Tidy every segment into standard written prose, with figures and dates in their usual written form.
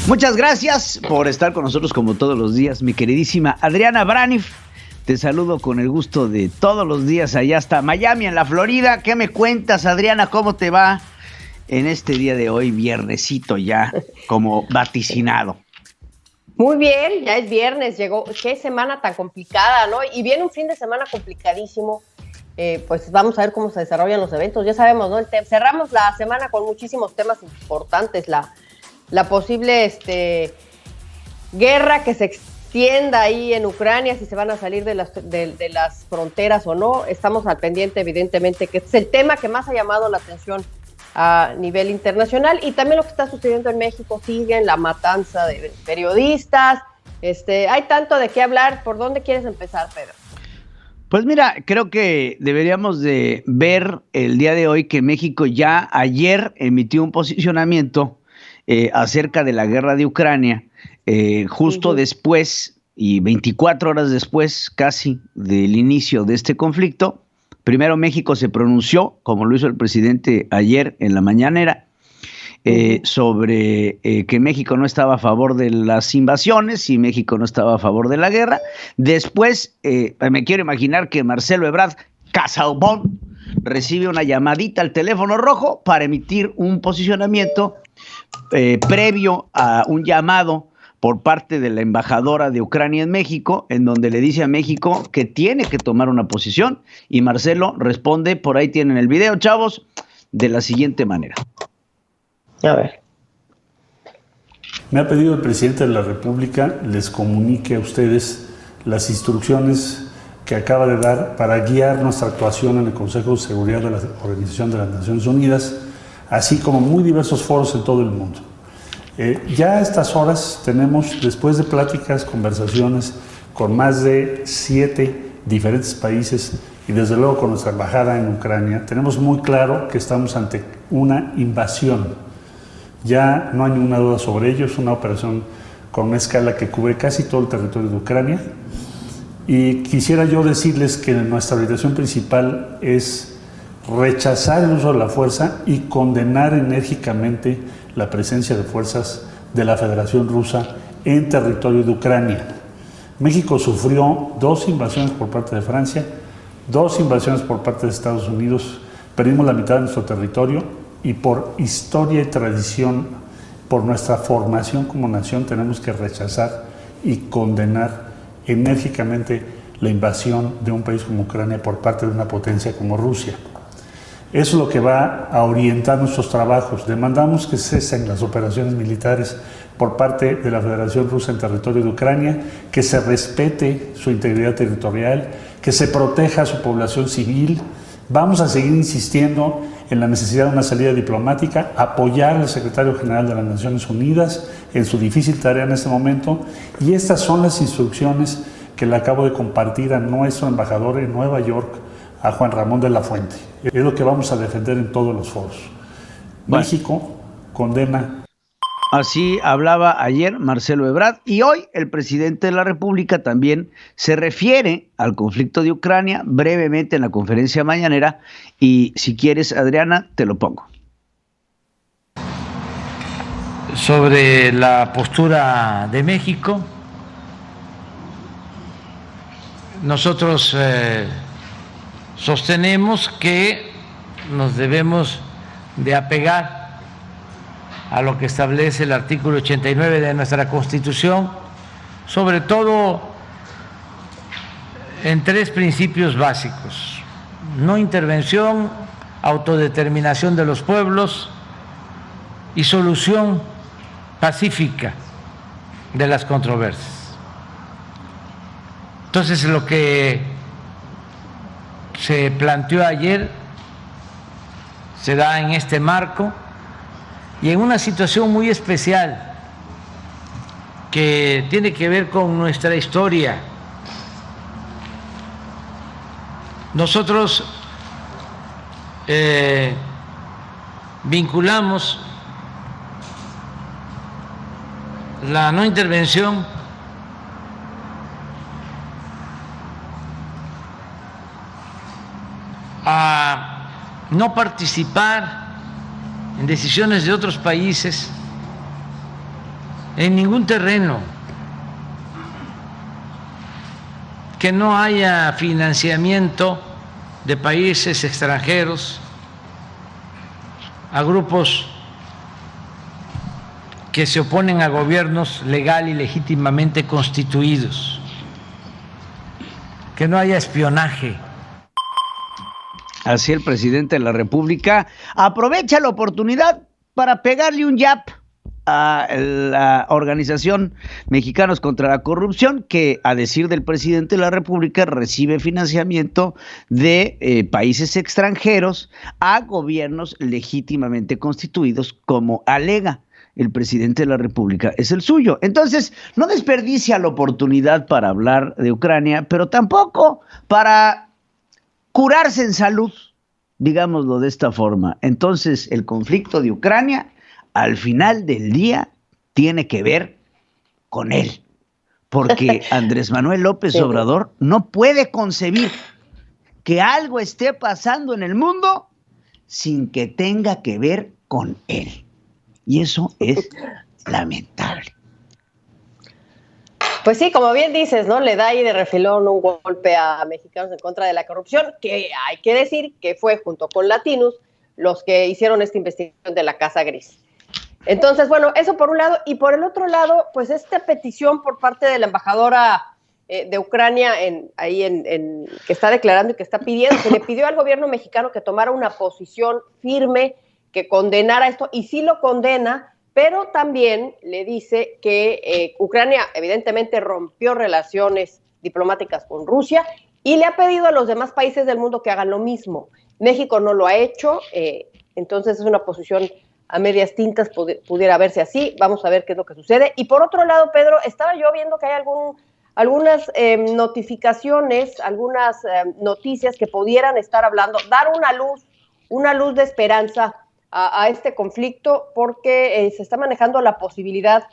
Muchas gracias por estar con nosotros como todos los días, mi queridísima Adriana Braniff. Te saludo con el gusto de todos los días allá hasta Miami, en la Florida. ¿Qué me cuentas, Adriana? ¿Cómo te va en este día de hoy, viernesito ya, como vaticinado? Muy bien, ya es viernes, llegó. Qué semana tan complicada, ¿no? Y viene un fin de semana complicadísimo. Pues vamos a ver cómo se desarrollan los eventos. Ya sabemos, ¿no? Cerramos la semana con muchísimos temas importantes. La posible guerra que se extienda ahí en Ucrania, si se van a salir de las fronteras o no. Estamos al pendiente, evidentemente, que es el tema que más ha llamado la atención a nivel internacional, y también lo que está sucediendo en México. Siguen la matanza de periodistas. Hay tanto de qué hablar. ¿Por dónde quieres empezar, Pedro? Pues mira, creo que deberíamos de ver el día de hoy que México ya ayer emitió un posicionamiento acerca de la guerra de Ucrania, justo después y 24 horas después casi del inicio de este conflicto. Primero México se pronunció, como lo hizo el presidente ayer en la mañanera, sobre que México no estaba a favor de las invasiones y México no estaba a favor de la guerra. Después, me quiero imaginar que Marcelo Ebrard Casaubon recibe una llamadita al teléfono rojo para emitir un posicionamiento previo a un llamado por parte de la embajadora de Ucrania en México, en donde le dice a México que tiene que tomar una posición, y Marcelo responde, por ahí tienen el video, chavos, de la siguiente manera. A ver. Me ha pedido el presidente de la República les comunique a ustedes las instrucciones que acaba de dar para guiar nuestra actuación en el Consejo de Seguridad de la Organización de las Naciones Unidas, así como muy diversos foros en todo el mundo. Ya a estas horas tenemos, después de pláticas, conversaciones con más de 7 diferentes países y desde luego con nuestra embajada en Ucrania, tenemos muy claro que estamos ante una invasión. Ya no hay ninguna duda sobre ello. Es una operación con una escala que cubre casi todo el territorio de Ucrania. Y quisiera yo decirles que nuestra orientación principal es rechazar el uso de la fuerza y condenar enérgicamente la presencia de fuerzas de la Federación Rusa en territorio de Ucrania. México sufrió 2 invasiones por parte de Francia, 2 invasiones por parte de Estados Unidos, perdimos la mitad de nuestro territorio, y por historia y tradición, por nuestra formación como nación, tenemos que rechazar y condenar enérgicamente la invasión de un país como Ucrania por parte de una potencia como Rusia. Eso es lo que va a orientar nuestros trabajos. Demandamos que cesen las operaciones militares por parte de la Federación Rusa en territorio de Ucrania, que se respete su integridad territorial, que se proteja a su población civil. Vamos a seguir insistiendo en la necesidad de una salida diplomática, apoyar al secretario general de las Naciones Unidas en su difícil tarea en este momento, y estas son las instrucciones que le acabo de compartir a nuestro embajador en Nueva York, a Juan Ramón de la Fuente. Es lo que vamos a defender en todos los foros. Bueno, México condena. Así hablaba ayer Marcelo Ebrard, y hoy el presidente de la República también se refiere al conflicto de Ucrania brevemente en la conferencia mañanera, y si quieres, Adriana, te lo pongo. Sobre la postura de México, nosotros sostenemos que nos debemos de apegar a lo que establece el artículo 89 de nuestra Constitución, sobre todo en 3 principios básicos: no intervención, autodeterminación de los pueblos y solución pacífica de las controversias. Entonces, lo que se planteó ayer se da en este marco y en una situación muy especial que tiene que ver con nuestra historia. Nosotros vinculamos la no intervención a no participar en decisiones de otros países en ningún terreno, que no haya financiamiento de países extranjeros a grupos que se oponen a gobiernos legal y legítimamente constituidos, que no haya espionaje. Así el presidente de la República aprovecha la oportunidad para pegarle un jab a la Organización Mexicanos contra la Corrupción, que, a decir del presidente de la República, recibe financiamiento de países extranjeros a gobiernos legítimamente constituidos, como alega el presidente de la República es el suyo. Entonces, no desperdicia la oportunidad para hablar de Ucrania, pero tampoco para curarse en salud, digámoslo de esta forma. Entonces, el conflicto de Ucrania, al final del día, tiene que ver con él, porque Andrés Manuel López Obrador no puede concebir que algo esté pasando en el mundo sin que tenga que ver con él. Y eso es lamentable. Pues sí, como bien dices, ¿no? Le da ahí de refilón un golpe a Mexicanos en contra de la corrupción, que hay que decir que fue junto con Latinos los que hicieron esta investigación de la Casa Gris. Entonces, bueno, eso por un lado. Y por el otro lado, pues esta petición por parte de la embajadora de Ucrania que está declarando y que está pidiendo, que le pidió al gobierno mexicano que tomara una posición firme, que condenara esto, y sí lo condena, pero también le dice que Ucrania evidentemente rompió relaciones diplomáticas con Rusia y le ha pedido a los demás países del mundo que hagan lo mismo. México no lo ha hecho, entonces es una posición a medias tintas, pudiera verse así. Vamos a ver qué es lo que sucede. Y por otro lado, Pedro, estaba yo viendo que hay algunas notificaciones, algunas noticias que pudieran estar hablando, dar una luz de esperanza a este conflicto, porque se está manejando la posibilidad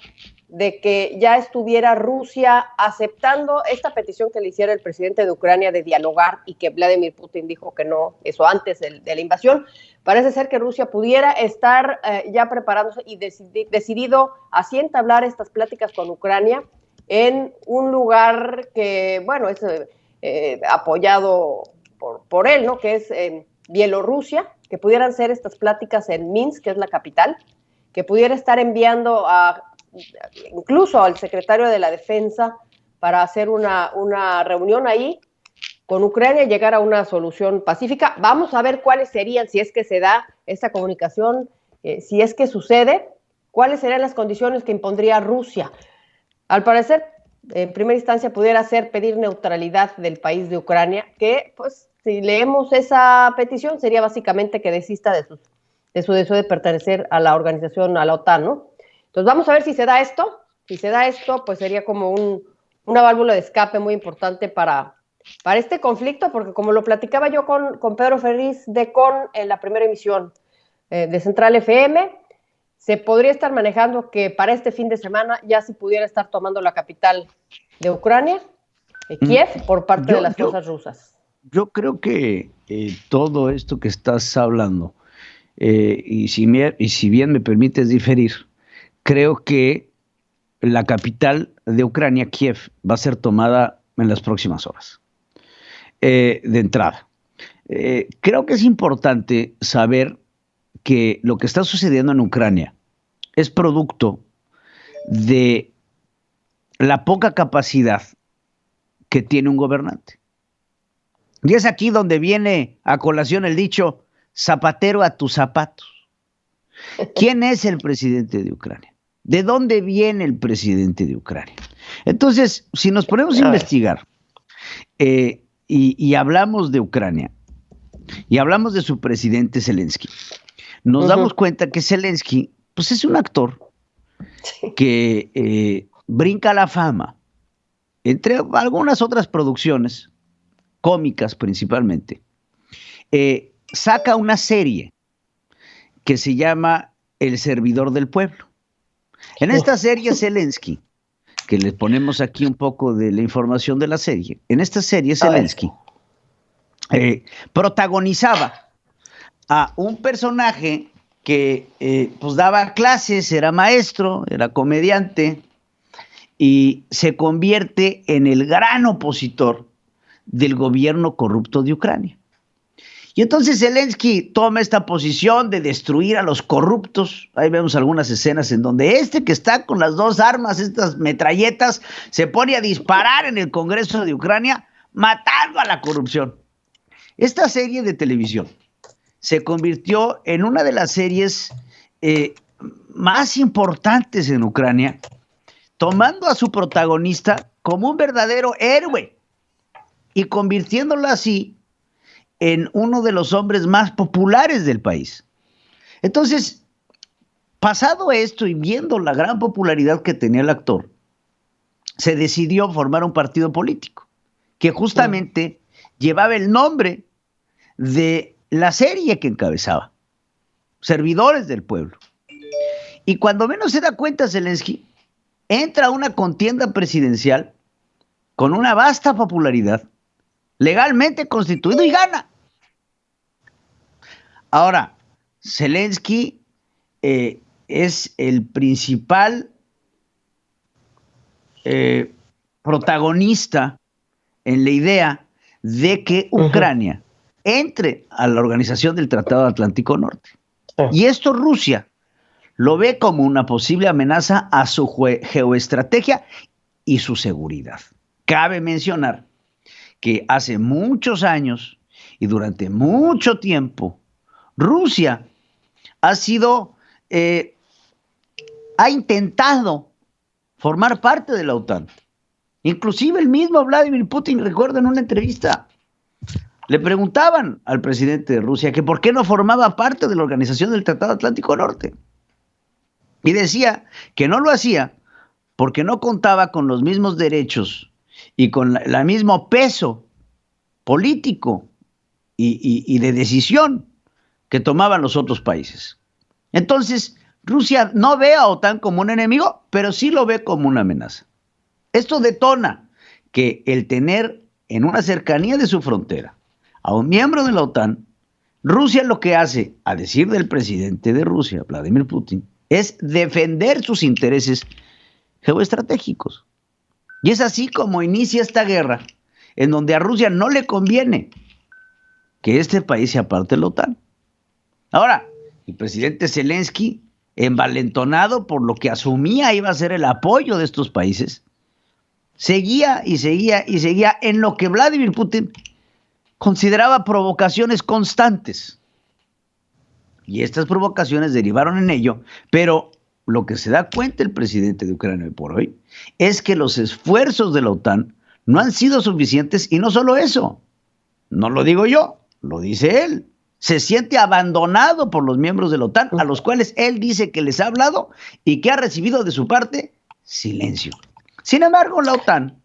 de que ya estuviera Rusia aceptando esta petición que le hiciera el presidente de Ucrania de dialogar, y que Vladimir Putin dijo que no, eso antes de la invasión. Parece ser que Rusia pudiera estar ya preparándose y decidido así entablar estas pláticas con Ucrania en un lugar que, bueno, es apoyado por él, ¿no? Que es Bielorrusia, que pudieran ser estas pláticas en Minsk, que es la capital, que pudiera estar enviando incluso al secretario de la Defensa para hacer una reunión ahí con Ucrania y llegar a una solución pacífica. Vamos a ver cuáles serían, si es que se da esta comunicación, si es que sucede, cuáles serían las condiciones que impondría Rusia. Al parecer, en primera instancia, pudiera ser pedir neutralidad del país de Ucrania, que, pues, si leemos esa petición, sería básicamente que desista de su deseo de pertenecer a la organización, a la OTAN, ¿no? Entonces vamos a ver si se da esto. Si se da esto, pues sería como una válvula de escape muy importante para este conflicto, porque como lo platicaba yo con Pedro Ferriz de CON en la primera emisión de Central FM, se podría estar manejando que para este fin de semana ya se pudiera estar tomando la capital de Ucrania, Kiev, por parte de las fuerzas rusas. Yo creo que todo esto que estás hablando, y si bien me permites diferir, creo que la capital de Ucrania, Kiev, va a ser tomada en las próximas horas. De entrada, creo que es importante saber que lo que está sucediendo en Ucrania es producto de la poca capacidad que tiene un gobernante. Y es aquí donde viene a colación el dicho, zapatero a tus zapatos. ¿Quién es el presidente de Ucrania? ¿De dónde viene el presidente de Ucrania? Entonces, si nos ponemos a investigar y hablamos de Ucrania y hablamos de su presidente Zelensky, nos damos cuenta que Zelensky, pues, es un actor que brinca la fama, entre algunas otras producciones cómicas principalmente, saca una serie que se llama El Servidor del Pueblo. En esta serie Zelensky, que les ponemos aquí un poco de la información de la serie, en esta serie Zelensky protagonizaba a un personaje que pues daba clases, era maestro, era comediante, y se convierte en el gran opositor del gobierno corrupto de Ucrania. Y entonces Zelensky toma esta posición de destruir a los corruptos. Ahí vemos algunas escenas en donde que está con las dos armas, estas metralletas, se pone a disparar en el Congreso de Ucrania, matando a la corrupción. Esta serie de televisión se convirtió en una de las series más importantes en Ucrania, tomando a su protagonista como un verdadero héroe y convirtiéndolo así en uno de los hombres más populares del país. Entonces, pasado esto y viendo la gran popularidad que tenía el actor, se decidió formar un partido político que justamente llevaba el nombre de la serie que encabezaba, Servidores del Pueblo. Y cuando menos se da cuenta Zelensky, entra a una contienda presidencial con una vasta popularidad, legalmente constituido, y gana. Ahora, Zelensky es el principal protagonista en la idea de que Ucrania entre a la Organización del Tratado Atlántico Norte. Y esto Rusia lo ve como una posible amenaza a su geoestrategia y su seguridad. Cabe mencionar que hace muchos años y durante mucho tiempo, Rusia ha intentado formar parte de la OTAN. Inclusive el mismo Vladimir Putin, recuerdo en una entrevista, le preguntaban al presidente de Rusia que por qué no formaba parte de la Organización del Tratado Atlántico Norte. Y decía que no lo hacía porque no contaba con los mismos derechos y con el mismo peso político y de decisión que tomaban los otros países. Entonces, Rusia no ve a OTAN como un enemigo, pero sí lo ve como una amenaza. Esto detona que el tener en una cercanía de su frontera a un miembro de la OTAN, Rusia lo que hace, a decir del presidente de Rusia, Vladimir Putin, es defender sus intereses geoestratégicos. Y es así como inicia esta guerra, en donde a Rusia no le conviene que este país sea parte de la OTAN. Ahora, el presidente Zelensky, envalentonado por lo que asumía iba a ser el apoyo de estos países, seguía en lo que Vladimir Putin consideraba provocaciones constantes. Y estas provocaciones derivaron en ello, pero lo que se da cuenta el presidente de Ucrania hoy por hoy es que los esfuerzos de la OTAN no han sido suficientes, y no solo eso, no lo digo yo, lo dice él. Se siente abandonado por los miembros de la OTAN, a los cuales él dice que les ha hablado y que ha recibido de su parte silencio. Sin embargo, la OTAN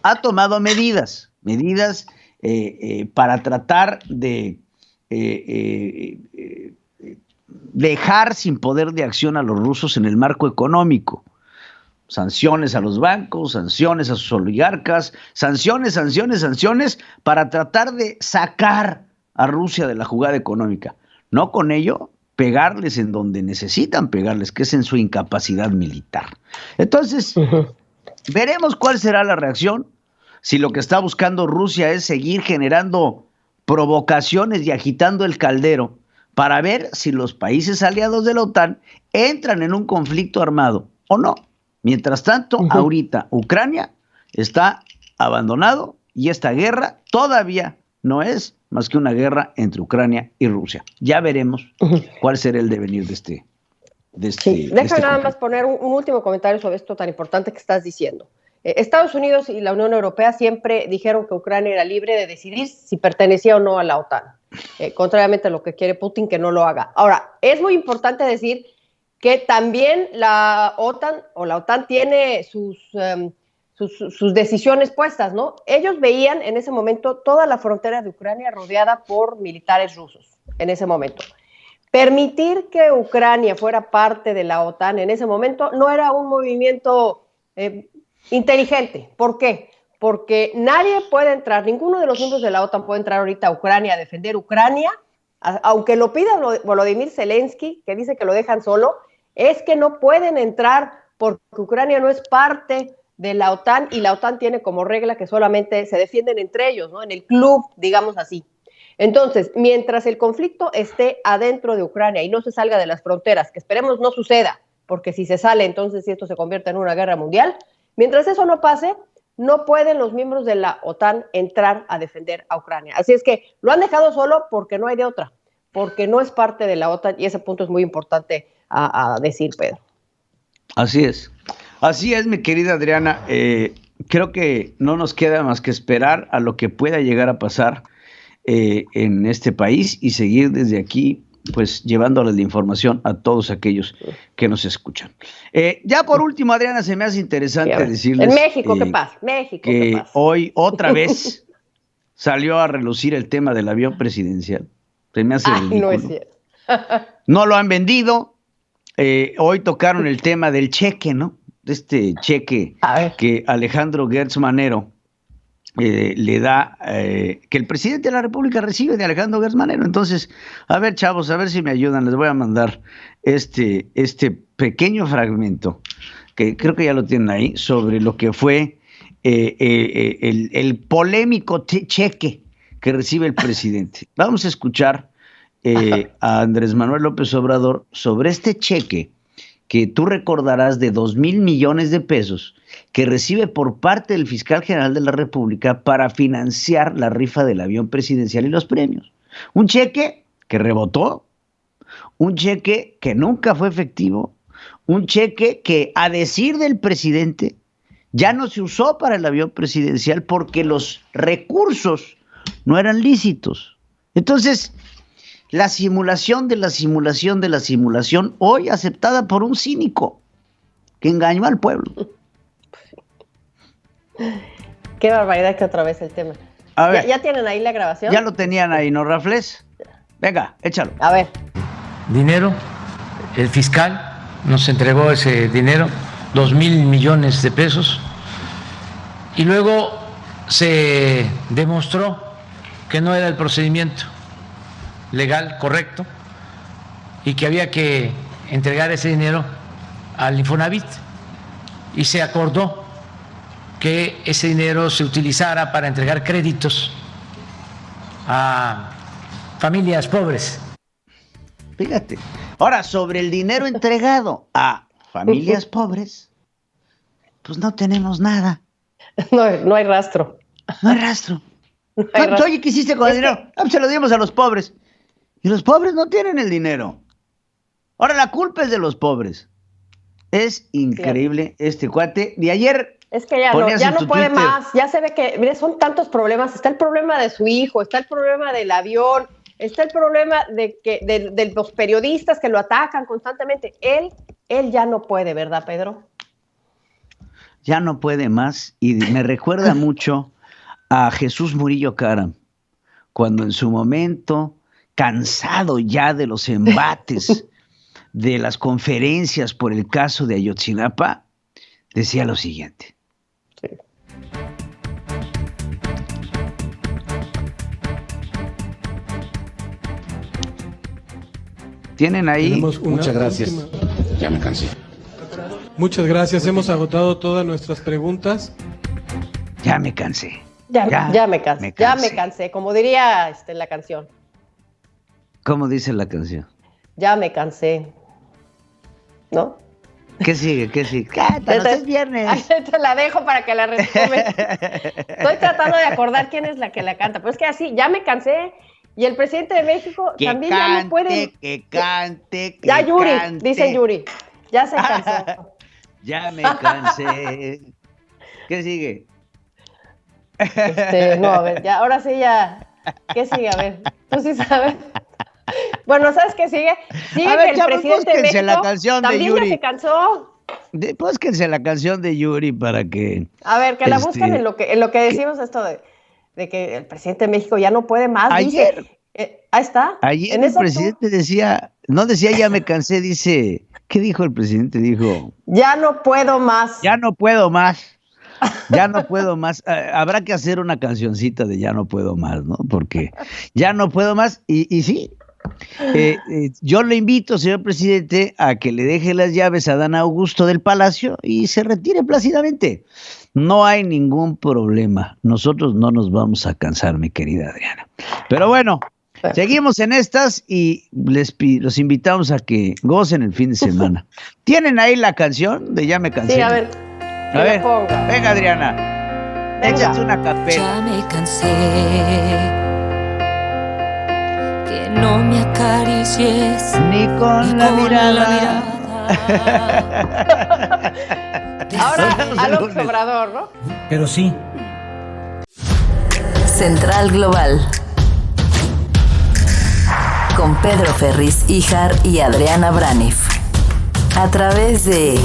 ha tomado medidas para tratar de dejar sin poder de acción a los rusos en el marco económico. Sanciones a los bancos, sanciones a sus oligarcas, sanciones para tratar de sacar a Rusia de la jugada económica. No con ello pegarles en donde necesitan pegarles, que es en su incapacidad militar. Entonces, veremos cuál será la reacción. Si lo que está buscando Rusia es seguir generando provocaciones y agitando el caldero para ver si los países aliados de la OTAN entran en un conflicto armado o no. Mientras tanto, ahorita Ucrania está abandonado y esta guerra todavía no es más que una guerra entre Ucrania y Rusia. Ya veremos cuál será el devenir de este. Déjame nada más poner un último comentario sobre esto tan importante que estás diciendo. Estados Unidos y la Unión Europea siempre dijeron que Ucrania era libre de decidir si pertenecía o no a la OTAN, contrariamente a lo que quiere Putin, que no lo haga. Ahora, es muy importante decir que también la OTAN tiene sus decisiones puestas, ¿no? Ellos veían en ese momento toda la frontera de Ucrania rodeada por militares rusos, en ese momento. Permitir que Ucrania fuera parte de la OTAN en ese momento no era un movimiento inteligente. ¿Por qué? Porque nadie puede entrar, ninguno de los miembros de la OTAN puede entrar ahorita a Ucrania a defender Ucrania aunque lo pida Volodymyr Zelensky, que dice que lo dejan solo, es que no pueden entrar porque Ucrania no es parte de la OTAN y la OTAN tiene como regla que solamente se defienden entre ellos, ¿no? En el club, digamos así. Entonces, mientras el conflicto esté adentro de Ucrania y no se salga de las fronteras, que esperemos no suceda, porque si se sale, entonces si esto se convierte en una guerra mundial, mientras eso no pase, no pueden los miembros de la OTAN entrar a defender a Ucrania. Así es que lo han dejado solo porque no hay de otra, porque no es parte de la OTAN y ese punto es muy importante a decir, Pedro. Así es, mi querida Adriana. Creo que no nos queda más que esperar a lo que pueda llegar a pasar en este país y seguir desde aquí, pues llevándoles la información a todos aquellos que nos escuchan. Ya por último, Adriana, se me hace interesante decirles en México, ¿qué pasa? México, que ¿qué pasa? hoy otra vez salió a relucir el tema del avión presidencial. Se me hace ridículo. No es cierto. No lo han vendido. Hoy tocaron el tema del cheque, ¿no? De este cheque que Alejandro Gertz Manero le da, que el presidente de la República recibe de Alejandro Gertz Manero. Entonces, a ver, chavos, a ver si me ayudan. Les voy a mandar este pequeño fragmento, que creo que ya lo tienen ahí, sobre lo que fue el polémico cheque que recibe el presidente. Vamos a escuchar a Andrés Manuel López Obrador sobre este cheque que tú recordarás de 2,000 millones de pesos que recibe por parte del fiscal general de la República para financiar la rifa del avión presidencial y los premios. Un cheque que rebotó, un cheque que nunca fue efectivo, un cheque que, a decir del presidente, ya no se usó para el avión presidencial porque los recursos no eran lícitos. Entonces, la simulación de la simulación de la simulación, hoy aceptada por un cínico que engañó al pueblo. Qué barbaridad que otra vez el tema. A ver, ¿Ya tienen ahí la grabación? Ya lo tenían ahí, ¿no, Rafles? Venga, échalo. A ver. Dinero, el fiscal nos entregó ese dinero, 2,000 millones de pesos, y luego se demostró que no era el procedimiento legal correcto y que había que entregar ese dinero al Infonavit, y se acordó que ese dinero se utilizara para entregar créditos a familias pobres. Fíjate, ahora sobre el dinero entregado a familias pobres, pues no tenemos nada. No hay rastro. No hay rastro. Oye, ¿qué hiciste con el dinero? Pues se lo dimos a los pobres. Y los pobres no tienen el dinero. Ahora la culpa es de los pobres. Es increíble este cuate. De ayer. Es que ya no puede más. Ya se ve que, mire, son tantos problemas. Está el problema de su hijo, está el problema del avión, está el problema de los periodistas que lo atacan constantemente. Él ya no puede, ¿verdad, Pedro? Ya no puede más. Y me recuerda mucho a Jesús Murillo Caram, cuando en su momento, cansado ya de los embates, de las conferencias por el caso de Ayotzinapa, decía lo siguiente. Sí. ¿Tienen ahí? Muchas gracias. Ya me cansé. Muchas gracias. Hemos agotado todas nuestras preguntas. Ya me cansé. Ya me cansé, como diría la canción. ¿Cómo dice la canción? Ya me cansé. ¿No? ¿Qué sigue? Cátanos, es viernes. Ahí te la dejo para que la retomes. Estoy tratando de acordar quién es la que la canta. Pero es que así, ya me cansé. Y el presidente de México también ya no puede. Que cante. Ya Yuri, dice Yuri. Ya se cansó. Ya me cansé. ¿Qué sigue? No, a ver, ya, ahora sí ya. ¿Qué sigue? A ver, tú sí sabes. Bueno, ¿sabes qué sigue? Sigue a ver, que el presidente de México la canción también de Yuri. ya se cansó. Búsquense la canción de Yuri para que... A ver, que la busquen en lo que decimos esto de que el presidente de México ya no puede más. Ayer. Dice, ahí está. Ayer el presidente decía, no decía ya me cansé, dice... ¿Qué dijo el presidente? Dijo... Ya no puedo más. Ya no puedo más. Ya no puedo más. Habrá que hacer una cancioncita de ya no puedo más, ¿no? Porque ya no puedo más. Y sí, Yo le invito, señor presidente, a que le deje las llaves a Dan Augusto del Palacio y se retire plácidamente. No hay ningún problema. Nosotros no nos vamos a cansar, mi querida Adriana. Pero bueno, seguimos en estas y los invitamos a que gocen el fin de semana. ¿Tienen ahí la canción de Ya me cansé? Sí, a ver. A ver, venga, Adriana. Venga. Échate una capela. Ya me cansé que no me acaricies Ni con la mirada. Ahora Alonso Obrador, ¿no? Pero sí. Central Global con Pedro Ferriz Híjar y Adriana Braniff a través de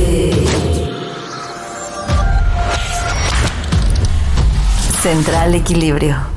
Central Equilibrio.